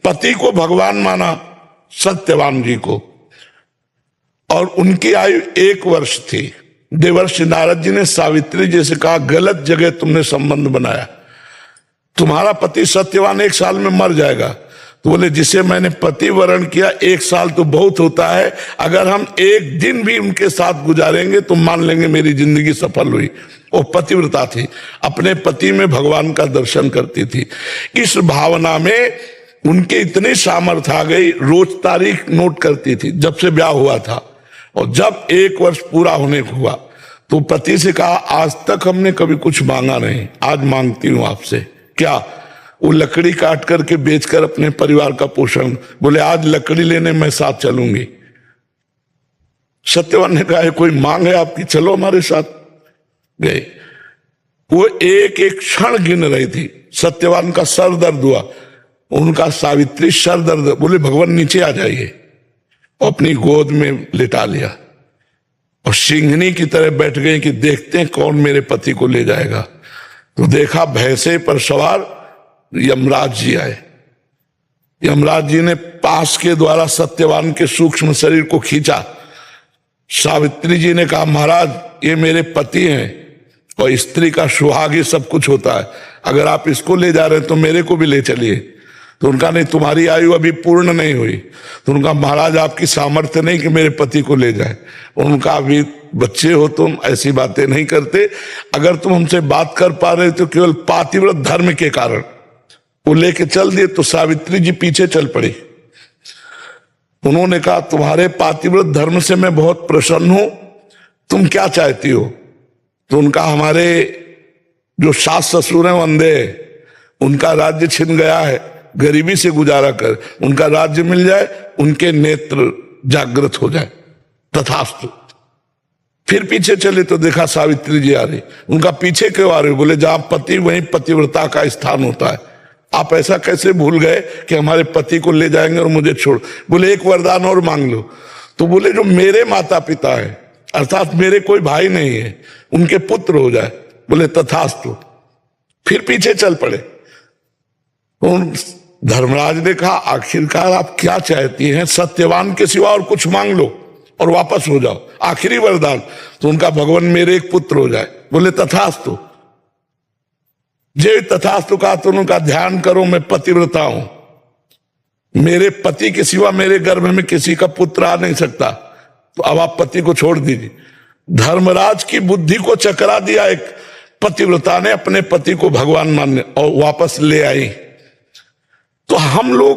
पति को भगवान माना सत्यवान जी को, और उनकी आयु 1 वर्ष थी। देवर्षि नारद जी ने सावित्री जी से कहा, गलत जगह तुमने संबंध बनाया, तुम्हारा पति सत्यवान 1 साल में मर जाएगा। तो बोले, जिसे मैंने पति वरण किया 1 साल तो बहुत होता है, अगर हम 1 दिन भी उनके साथ गुजारेंगे तो मान लेंगे मेरी जिंदगी सफल हुई। वो पतिव्रता थी, अपने पति में भगवान का दर्शन करती थी। इस भावना में उनके इतनी सामर्थ्य आ गई, रोज तारीख नोट करती थी जब से ब्याह हुआ था। और जब 1 वर्ष पूरा होने को हुआ तो पति से कहा, आज तक हमने कभी कुछ मांगा नहीं, आज मांगती हूं आपसे। क्या? वो लकड़ी काट करके बेचकर अपने परिवार का पोषण। बोले, आज लकड़ी लेने मैं साथ चलूंगी। सत्यवान ने कहा, कोई मांग है आपकी, चलो हमारे साथ। गए। वो एक एक क्षण गिन रही थी। सत्यवान का सर दर्द हुआ, उनका सावित्री सर दर्द, बोले भगवान नीचे आ जाइए, अपनी गोद में लिटा लिया और सिंहनी की तरह बैठ गए कि देखते हैं कौन मेरे पति को ले जाएगा। तो देखा भैंसे पर सवार यमराज जी आए। यमराज जी ने पास के द्वारा सत्यवान के सूक्ष्म शरीर को खींचा। सावित्री जी ने कहा, महाराज ये मेरे पति हैं और स्त्री का सुहाग ही सब कुछ होता है, अगर आप इसको ले जा रहे हैं तो मेरे को भी ले चलिए। तो उनका, नहीं, तुम्हारी आयु अभी पूर्ण नहीं हुई। तो उनका, महाराज आपकी सामर्थ्य नहीं कि मेरे पति को ले जाए। उनका, अभी बच्चे हो तुम, ऐसी बातें नहीं करते, अगर तुम हमसे बात कर पा रहे तो केवल पातिव्रत धर्म के कारण। वो लेके चल दिए तो सावित्री जी पीछे चल पड़ी। उन्होंने कहा, तुम्हारे पातिव्रत धर्म से मैं बहुत प्रसन्न हूं, तुम क्या चाहती हो? तो उनका, हमारे जो सास ससुर हैं अंधे, उनका राज्य छिन गया है, गरीबी से गुजारा कर उनका राज्य मिल जाए, उनके नेत्र जागृत हो जाए, तथास्तु। फिर पीछे चले तो देखा सावित्री जी आ रही। उनका, पीछे क्यों आ रहे? बोले, जहां पति वहीं पतिव्रता का स्थान होता है, आप ऐसा कैसे भूल गए कि हमारे पति को ले जाएंगे और मुझे छोड़? बोले, एक वरदान और मांग लो। तो बोले, जो मेरे माता पिता है, अर्थात मेरे कोई भाई नहीं है, उनके पुत्र हो जाए। बोले, तथास्तु। फिर पीछे चल पड़े। धर्मराज ने कहा, आखिरकार आप क्या चाहती हैं? सत्यवान के सिवा और कुछ मांग लो और वापस हो जाओ, आखिरी वरदान। तो उनका, भगवान मेरे एक पुत्र हो जाए। बोले, तथास्तु। जे तथास्तु कहा तो उनका, ध्यान करो मैं पतिव्रता हूं, मेरे पति के सिवा मेरे गर्भ में किसी का पुत्र आ नहीं सकता, तो अब आप पति को छोड़ दीजिए। धर्मराज की बुद्धि को चकरा दिया एक पतिव्रता ने, अपने पति को भगवान मानने और वापस ले आई। तो हम लोग